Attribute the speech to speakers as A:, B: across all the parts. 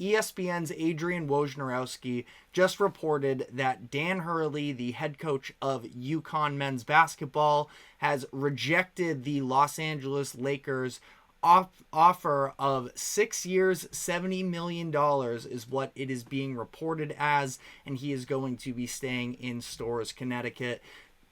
A: ESPN's Adrian Wojnarowski just reported that Dan Hurley, the head coach of UConn men's basketball, has rejected the Los Angeles Lakers offer of 6 years, $70 million is what it is being reported as, and he is going to be staying in Storrs, Connecticut.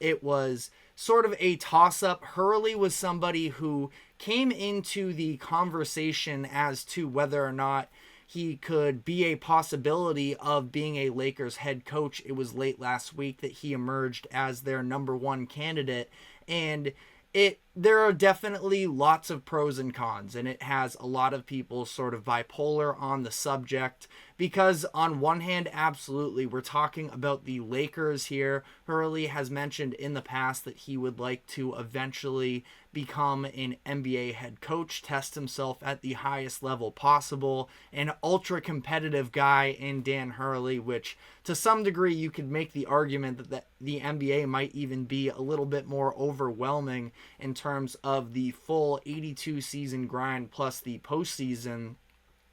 A: It was sort of a toss-up. Hurley was somebody who came into the conversation as to whether or not he could be a possibility of being a Lakers head coach. It was late last week that he emerged as their number one candidate, and there are definitely lots of pros and cons, and it has a lot of people sort of bipolar on the subject, because on one hand, absolutely, we're talking about the Lakers here. Hurley has mentioned in the past that he would like to eventually become an NBA head coach, test himself at the highest level possible, an ultra competitive guy in Dan Hurley, which to some degree you could make the argument that the NBA might even be a little bit more overwhelming in terms of the full 82 season grind plus the postseason.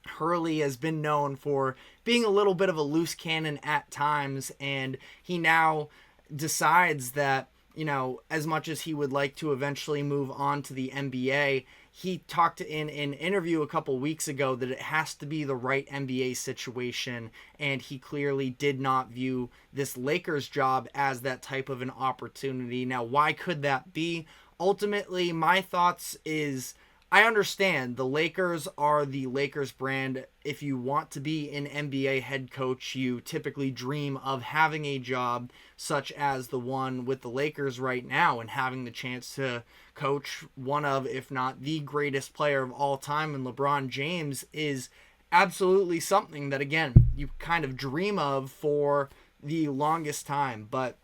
A: Hurley has been known for being a little bit of a loose cannon at times, and he now decides that, you know, as much as he would like to eventually move on to the NBA, he talked in an interview a couple weeks ago that it has to be the right NBA situation, and he clearly did not view this Lakers job as that type of an opportunity. Now, why could that be? Ultimately, my thoughts is, I understand the Lakers are the Lakers brand. If you want to be an NBA head coach, you typically dream of having a job such as the one with the Lakers right now and having the chance to coach one of, if not the greatest player of all time, and LeBron James is absolutely something that, again, you kind of dream of for the longest time. But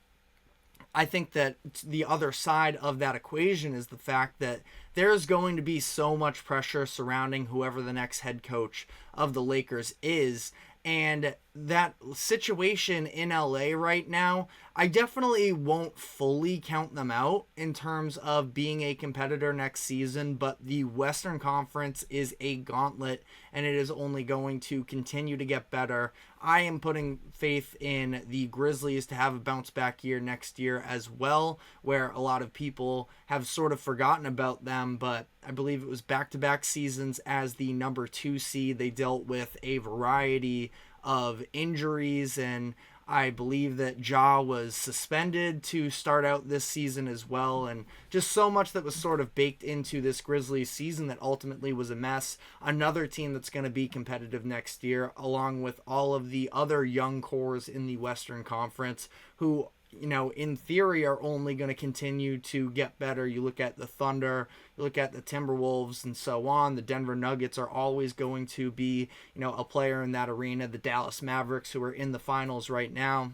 A: I think that the other side of that equation is the fact that there's going to be so much pressure surrounding whoever the next head coach of the Lakers is. And that situation in LA right now, I definitely won't fully count them out in terms of being a competitor next season, but the Western Conference is a gauntlet, and it is only going to continue to get better. I am putting faith in the Grizzlies to have a bounce back year next year as well, where a lot of people have sort of forgotten about them, but I believe it was back-to-back seasons as the number 2 seed. They dealt with a variety of injuries, and I believe that Ja was suspended to start out this season as well, and just so much that was sort of baked into this Grizzlies season that ultimately was a mess. Another team that's going to be competitive next year, along with all of the other young cores in the Western Conference who, you know, in theory are only going to continue to get better. You look at the Thunder, you look at the Timberwolves, and so on. The Denver Nuggets are always going to be, you know, a player in that arena. The Dallas Mavericks, who are in the finals right now.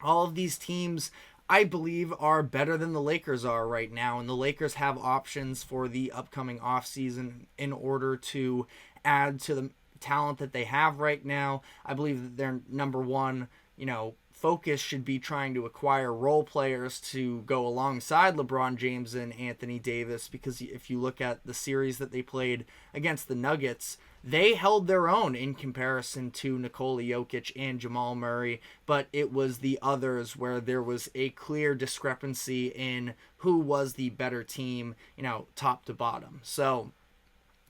A: All of these teams, I believe, are better than the Lakers are right now, and the Lakers have options for the upcoming offseason in order to add to the talent that they have right now. I believe that their number one, you know, focus should be trying to acquire role players to go alongside LeBron James and Anthony Davis, because if you look at the series that they played against the Nuggets, they held their own in comparison to Nikola Jokic and Jamal Murray, but it was the others where there was a clear discrepancy in who was the better team, you know, top to bottom. So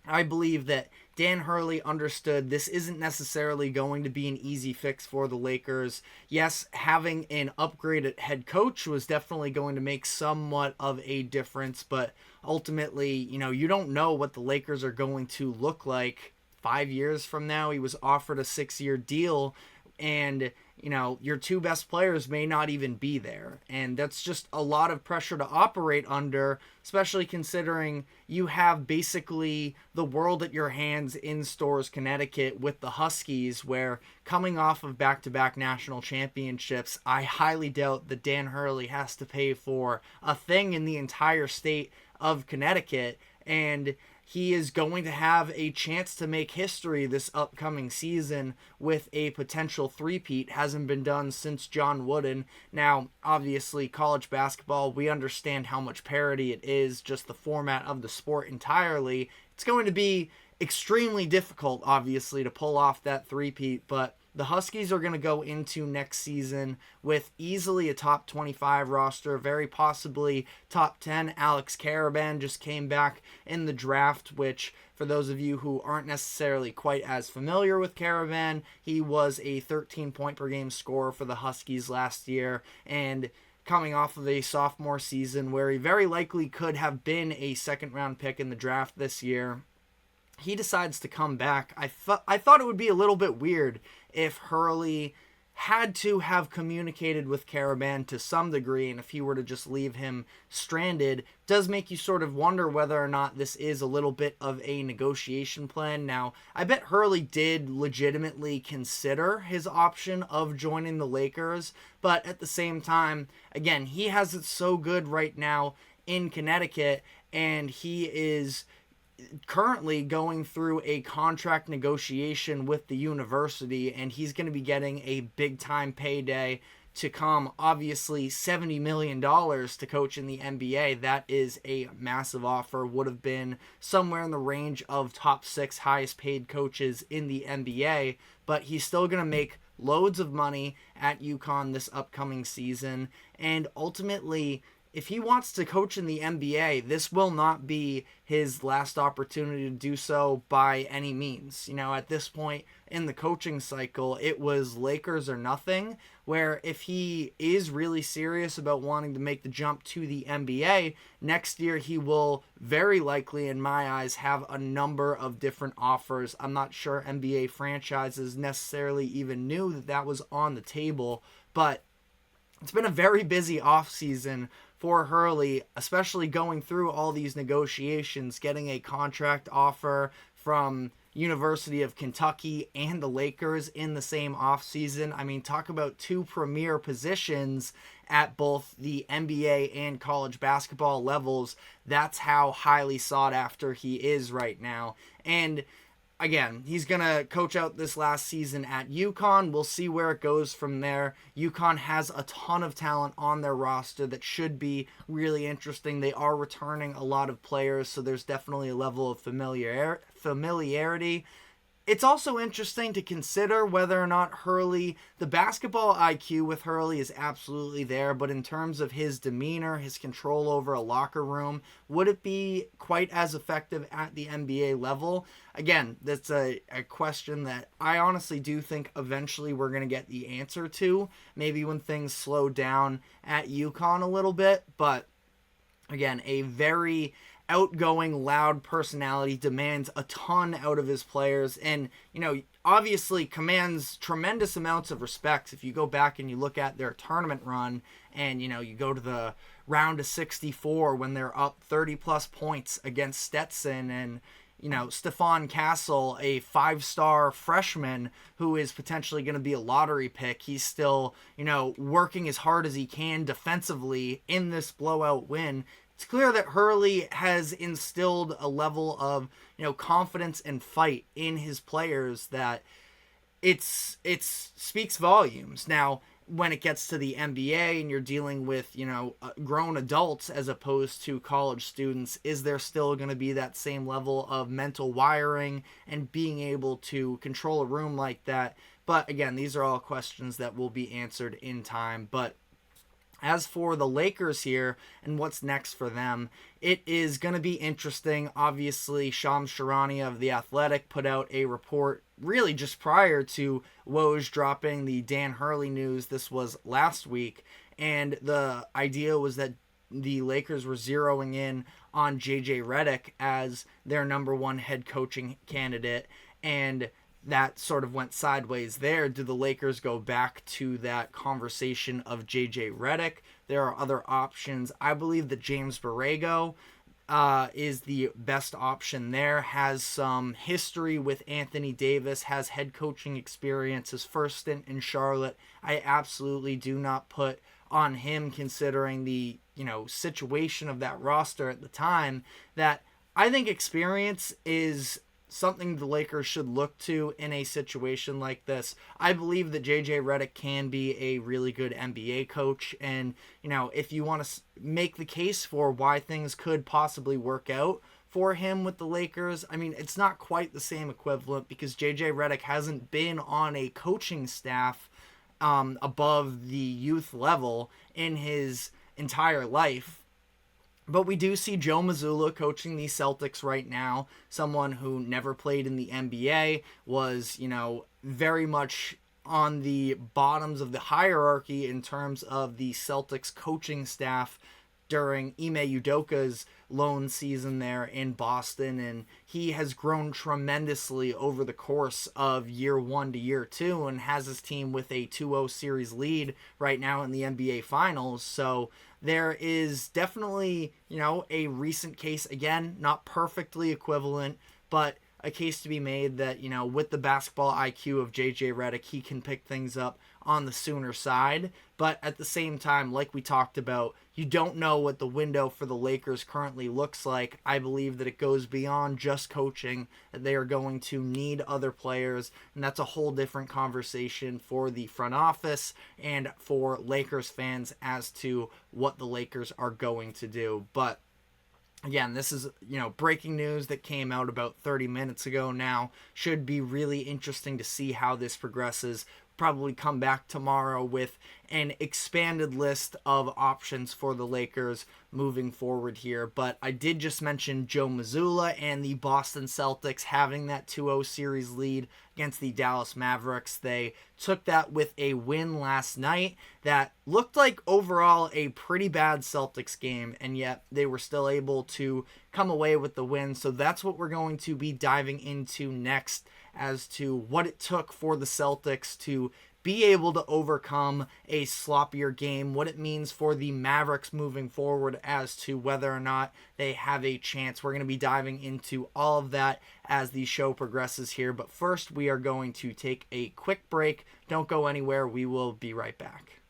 A: I believe that Dan Hurley understood this isn't necessarily going to be an easy fix for the Lakers. Yes, having an upgraded head coach was definitely going to make somewhat of a difference, but ultimately, you know, you don't know what the Lakers are going to look like 5 years from now. He was offered a 6-year deal, and, you know, your two best players may not even be there. And that's just a lot of pressure to operate under, especially considering you have basically the world at your hands in Storrs, Connecticut with the Huskies, where coming off of back-to-back national championships, I highly doubt that Dan Hurley has to pay for a thing in the entire state of Connecticut. And he is going to have a chance to make history this upcoming season with a potential three-peat. Hasn't been done since John Wooden. Now, obviously, college basketball, we understand how much parity it is, just the format of the sport entirely. It's going to be extremely difficult, obviously, to pull off that three-peat, but the Huskies are going to go into next season with easily a top 25 roster, very possibly top 10. Alex Karaban just came back in the draft, which, for those of you who aren't necessarily quite as familiar with Karaban, he was a 13-point-per-game scorer for the Huskies last year, and coming off of a sophomore season where he very likely could have been a second-round pick in the draft this year, he decides to come back. I thought it would be a little bit weird if Hurley had to have communicated with Karaban to some degree, and if he were to just leave him stranded. It does make you sort of wonder whether or not this is a little bit of a negotiation plan. Now, I bet Hurley did legitimately consider his option of joining the Lakers, but at the same time, again, he has it so good right now in Connecticut, and he is currently going through a contract negotiation with the university, and he's going to be getting a big time payday to come. Obviously, $70 million to coach in the NBA. That is a massive offer. Would have been somewhere in the range of top 6 highest paid coaches in the NBA, but he's still going to make loads of money at UConn this upcoming season, and ultimately, if he wants to coach in the NBA, this will not be his last opportunity to do so by any means. You know, at this point in the coaching cycle, it was Lakers or nothing, where if he is really serious about wanting to make the jump to the NBA, next year he will very likely, in my eyes, have a number of different offers. I'm not sure NBA franchises necessarily even knew that that was on the table, but it's been a very busy offseason for Hurley, especially going through all these negotiations, getting a contract offer from University of Kentucky and the Lakers in the same offseason. I mean, talk about two premier positions at both the NBA and college basketball levels. That's how highly sought after he is right now. And again, he's going to coach out this last season at UConn. We'll see where it goes from there. UConn has a ton of talent on their roster that should be really interesting. They are returning a lot of players, so there's definitely a level of familiarity. It's also interesting to consider whether or not Hurley, the basketball IQ with Hurley is absolutely there, but in terms of his demeanor, his control over a locker room, would it be quite as effective at the NBA level? Again, that's a question that I honestly do think eventually we're going to get the answer to, maybe when things slow down at UConn a little bit, but again, a very outgoing, loud personality, demands a ton out of his players, and, you know, obviously commands tremendous amounts of respect. If you go back and you look at their tournament run, and, you know, you go to the round of 64 when they're up 30 plus points against Stetson, and, you know, Stephon Castle, a 5-star freshman who is potentially going to be a lottery pick, he's still, you know, working as hard as he can defensively in this blowout win. It's clear that Hurley has instilled a level of, you know, confidence and fight in his players that it speaks volumes. Now, when it gets to the NBA and you're dealing with, you know, grown adults as opposed to college students, is there still going to be that same level of mental wiring and being able to control a room like that? But again, these are all questions that will be answered in time. But as for the Lakers here and what's next for them, it is going to be interesting. Obviously, Shams Charania of The Athletic put out a report really just prior to Woj dropping the Dan Hurley news. This was last week, and the idea was that the Lakers were zeroing in on JJ Redick as their number one head coaching candidate, and that sort of went sideways there. Do the Lakers go back to that conversation of JJ Redick? There are other options. I believe that James Borrego is the best option there, has some history with Anthony Davis, has head coaching experience, his first stint in Charlotte. I absolutely do not put on him, considering the, you know, situation of that roster at the time, that I think experience is something the Lakers should look to in a situation like this. I believe that JJ Redick can be a really good NBA coach, and, you know, if you want to make the case for why things could possibly work out for him with the Lakers. I mean, it's not quite the same equivalent because JJ Redick hasn't been on a coaching staff above the youth level in his entire life. But we do see Joe Mazzulla coaching the Celtics right now, someone who never played in the NBA, was, very much on the bottoms of the hierarchy in terms of the Celtics coaching staff during Ime Udoka's lone season there in Boston, and he has grown tremendously over the course of year 1 to year 2 and has his team with a 2-0 series lead right now in the NBA Finals. So there is definitely, a recent case, again, not perfectly equivalent, but a case to be made that, with the basketball IQ of JJ Redick, he can pick things up on the Sooner side. But at the same time, like we talked about, you don't know what the window for the Lakers currently looks like. I believe that it goes beyond just coaching, that they are going to need other players, and that's a whole different conversation for the front office and for Lakers fans as to what the Lakers are going to do. But again, this is, breaking news that came out about 30 minutes ago now. Should be really interesting to see how this progresses. Probably come back tomorrow with an expanded list of options for the Lakers moving forward here. But I did just mention Joe Mazzulla and the Boston Celtics having that 2-0 series lead against the Dallas Mavericks. They took that with a win last night that looked like overall a pretty bad Celtics game, and yet they were still able to come away with the win. So that's what we're going to be diving into next, as to what it took for the Celtics to be able to overcome a sloppier game, what it means for the Mavericks moving forward as to whether or not they have a chance. We're going to be diving into all of that as the show progresses here. But first, we are going to take a quick break. Don't go anywhere. We will be right back.